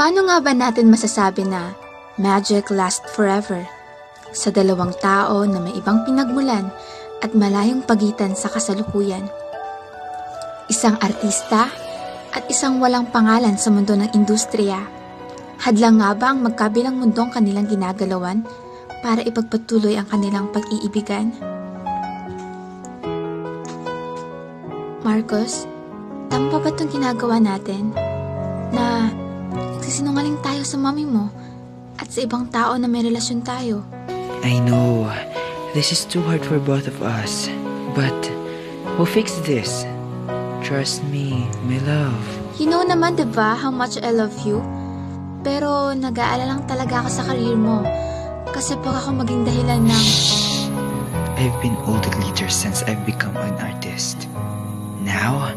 Paano nga ba natin masasabi na magic lasts forever sa dalawang tao na may ibang pinagmulan at malayong pagitan sa kasalukuyan? Isang artista at isang walang pangalan sa mundo ng industriya. Hadlang nga ba ang magkabilang mundong kanilang ginagalawan para ipagpatuloy ang kanilang pag-iibigan? Marcos, tama pa ba itong ginagawa natin? Na nagsisinungaling tayo sa mami mo at sa ibang tao na may relasyon tayo? I know, this is too hard for both of us. But, we'll fix this. Trust me, my love. You know naman diba how much I love you? Pero nag-aalala lang talaga ako sa career mo. Kasi pag ako maging dahilan ng... I've been all the glitter since I've become an artist. Now,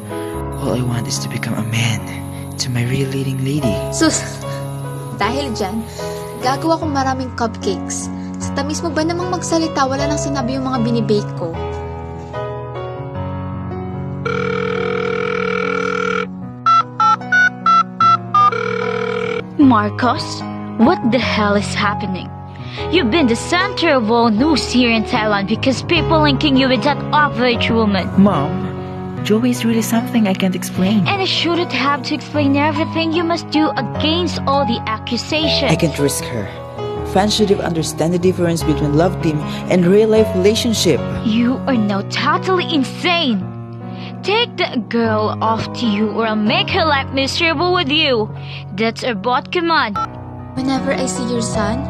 all I want is to become a man to my real leading lady. Sus! Dahil dyan, gagawa kong maraming cupcakes. Sa tamis mo ba namang magsalita, wala nang sinabi yung mga binibake ko? Marcos, what the hell is happening? You've been the center of all news here in Thailand because people linking you with that average woman. Mom, Joey is really something I can't explain. And I shouldn't have to explain everything you must do against all the accusations. I can't risk her. Fans should have understand the difference between love team and real life relationship. You are now totally insane. Take that girl off to you or I'll make her life miserable with you. That's our bot command. Whenever I see your son,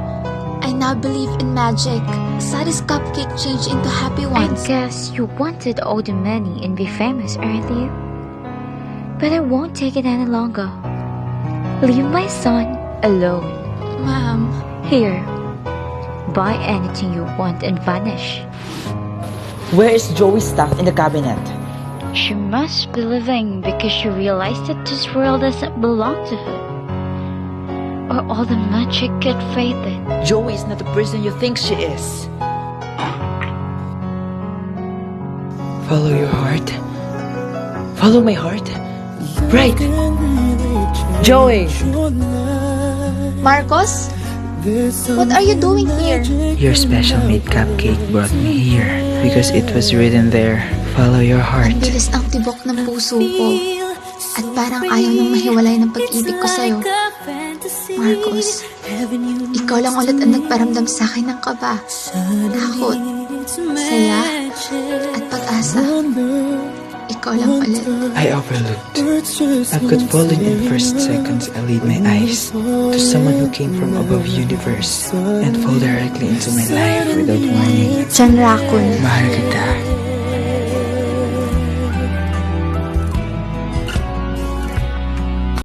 I now believe in magic. Sari's cupcake changed into happy I ones. guess you wanted all the money and be famous, aren't you? But I won't take it any longer. Leave my son alone. Ma'am, Here, buy anything you want and vanish. Where is Joey's stuff in the cabinet? She must be living because she realized that this world doesn't belong to her. Or all the magic get faded. Joey is not the person you think she is. Follow your heart. Follow my heart. Right. Joey. Marcos? What are you doing here? Your special made cupcake brought me here because it was written there. Follow your heart. Ang bilis ng tibok ng puso ko. At parang ayaw nang mahiwalay ng pag-ibig ko sa'yo. Marcos, ikaw lang ulit ang nagparamdam sa akin ng kaba, takot, saya, at pag-asa. Ikaw lang ulit. I overlooked. I could fall in first seconds I laid my eyes to someone who came from above universe and fall directly into my life without warning. John Raccoon, Mahal kita.